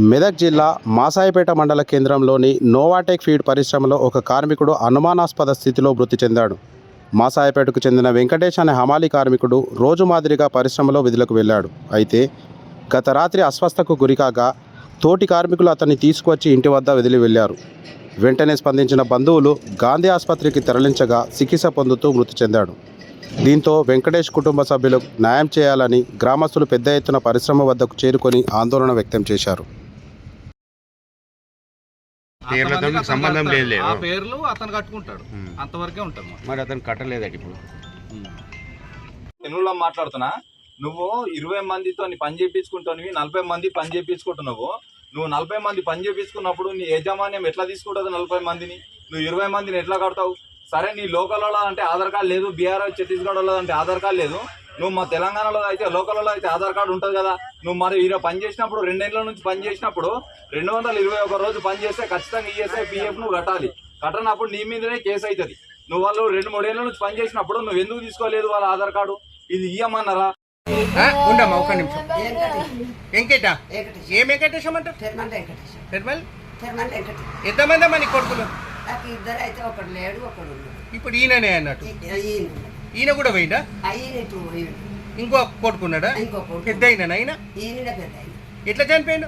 మెదక్ జిల్లా మాసాయిపేట మండల కేంద్రంలోని నోవాటెక్ ఫీడ్ పరిశ్రమలో ఒక కార్మికుడు అనుమానాస్పద స్థితిలో మృతి చెందాడు. మాసాయిపేటకు చెందిన వెంకటేష్ అనే హమాలీ కార్మికుడు రోజు మాదిరిగా పరిశ్రమలో విధులకు వెళ్ళాడు. అయితే గత రాత్రి అస్వస్థకు గురికాగా తోటి కార్మికులు అతన్ని తీసుకువచ్చి ఇంటి వద్ద వదిలి వెళ్లారు. వెంటనే స్పందించిన బంధువులు గాంధీ ఆసుపత్రికి తరలించగా చికిత్స పొందుతూ మృతి చెందాడు. దీంతో వెంకటేష్ కుటుంబ సభ్యులకు న్యాయం చేయాలని గ్రామస్తులు పెద్ద ఎత్తున పరిశ్రమ వద్దకు చేరుకొని ఆందోళన వ్యక్తం చేశారు. సంబంధం లేదు, ఆ పేర్లు అతను కట్టుకుంటాడు, అంతవరకే ఉంటాడు. మరి అతను కట్టలేదట. ఇప్పుడు తెలుగులో మాట్లాడుతున్నా, నువ్వు 20 మందితో పని చేయించుకుంటావు, 40 మంది పని చేయించుకుంటున్నావు. నువ్వు 40 మంది పని చేయించుకున్నప్పుడు నీ యాజమాన్యం ఎట్లా తీసుకుంటుంది? 40 మందిని నువ్వు 20 మందిని ఎట్లా కడతావు? సరే, నీ లోకల్ అంటే ఆధార్ కార్డు లేదు, బీహార్ ఛత్తీస్గఢ్ అంటే ఆధార్ కార్డు లేదు. నువ్వు మా తెలంగాణలో అయితే లోకల్లో అయితే ఆధార్ కార్డు ఉంటుంది కదా. నువ్వు మరి ఈరోజు పని చేసినప్పుడు 2 ఏళ్ళ నుంచి పని చేసినప్పుడు 221 రోజు పని చేస్తే ఖచ్చితంగా ఈఎస్ఐ పిఎఫ్ నువ్వు కట్టాలి. కట్టనప్పుడు నీ మీదనే కేసు అవుతుంది. నువ్వు వాళ్ళు 2-3 ఏళ్ళ నుంచి పని చేసినప్పుడు నువ్వు ఎందుకు తీసుకోలేదు వాళ్ళ ఆధార్ కార్డు? ఇది ఇయ్యమన్నారా? ఉండమ్మా ఒక నిమిషం. వెంకట ఏం వెంకటేశం అంట? ఎంతమంది అమ్మా నీ కొడుకులు? ఇప్పుడు ఈయననే అన్నట్టు. ఈయన కూడా పోయిందా? ఇంకో కొడుకున్నాడా? పెద్ద అయినా ఆయన ఎట్లా చనిపోయిండు?